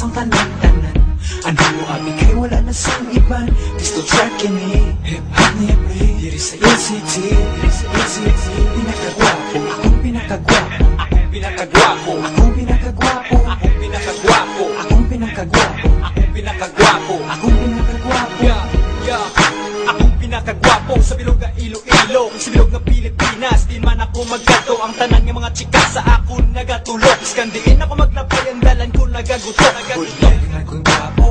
Ang tanan-tanan, ano mo abi kay wala na sang iban. Gusto tracking ni hip-hop ni Apri. Diri sa LCT, pinakagwapo, akong pinakagwapo, akong pinakagwapo, akong pinakagwapo, akong pinakagwapo, akong pinakagwapo, akong pinakagwapo, akong pinakagwapo. Akong pinakagwapo sa bilog na Iloilo, sa bilog na Pilipinas. Di man ako maggato, ang tanan ng mga chika sa akon nagatulog. Iskandiin ako maglapay, ang dalan ko nagagutok. Bulog kong gwapo,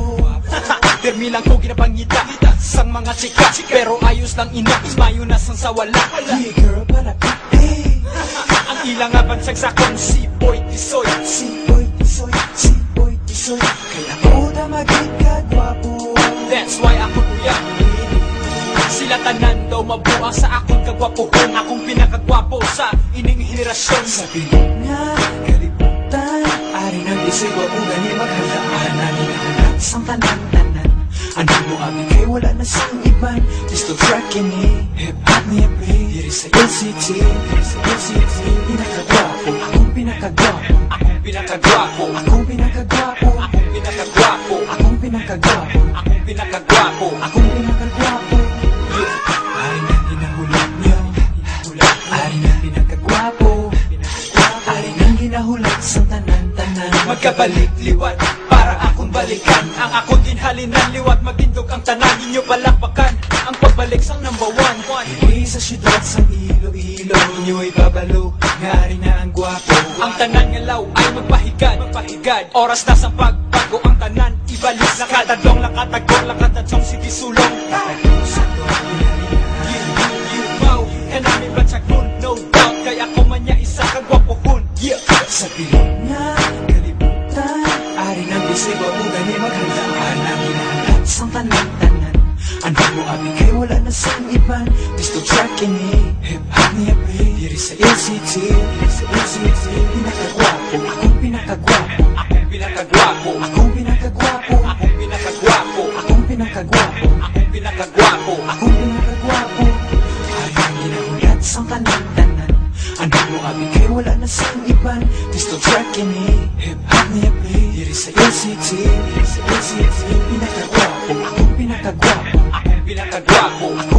termi lang ko ginapangita sang mga chika, pero ayos lang ina, ismayo na sang sawala. Yeah girl, palapit eh. Ang ilang nga bansagsakon, si Boy Tisoy, si Boy Tisoy, si Boy Tisoy. Kaya ako na magigagwapo, that's why ako kuya. Sila tanan daw mabuang sa akong kagwapohon. Akong pinakagwapo sa ining henerasyon. Sa bilog nga kalibutan, ari nang isig wa mo gani maghandaan. Naninanap sang tanan-tanan, ano mo abi kay wala na sang iban. Gusto tracking ni hip-hop ni Apri. Diri sa LCT, pinakagwapo, akong pinakagwapo, akong pinakagwapo, akong pinakagwapo, akong pinakagwapo, akong pinakagwapo, akong pinakagwapo, akong pinakagwapo. Ari na ginahulat niyo, ari na pinakagwapo, ari na ginahulat sa tanan-tanan. Magkabalik liwat para akong balikan, ang akong ginhalinan liwat magindog ang tanan ninyo palakpakan. Ang pagbalik sang number one, hindi sa syudad sa Iloilo inyo'y babalo, nga rin na ang gwapo. Ang tanan nga law ay magpahigad, oras na sa pagbago ang tanan ibalik. Nakatadlong, nakatadsong sige sulong. Kanami batsakon, no doubt, kaya ako man niya isa kagwapohon. Yeah! Sa bilog nga kalibutan, ari nang bisig wa mo gani maghandaan. Ang hinahanap sang tanan-tanan, ano mo abi kay wala na sang iban. Gusto tracking ni hip-hop ni Apri. Diri sa LCT, pinakagwapo, akong pinakagwapo, akong pinakagwapo, akong pinakagwapo, akong pinakagwapo, akong pinakagwapo, akong pinakagwapo, akong pinakagwapo. Sang tanan-tanan, ano mo abi kay wala na sang iban. Gusto tracking ni hip-hop ni Apri. Diri sa LCT, pinakagwapo, akong pinakagwapo, akong pinakagwapo, akong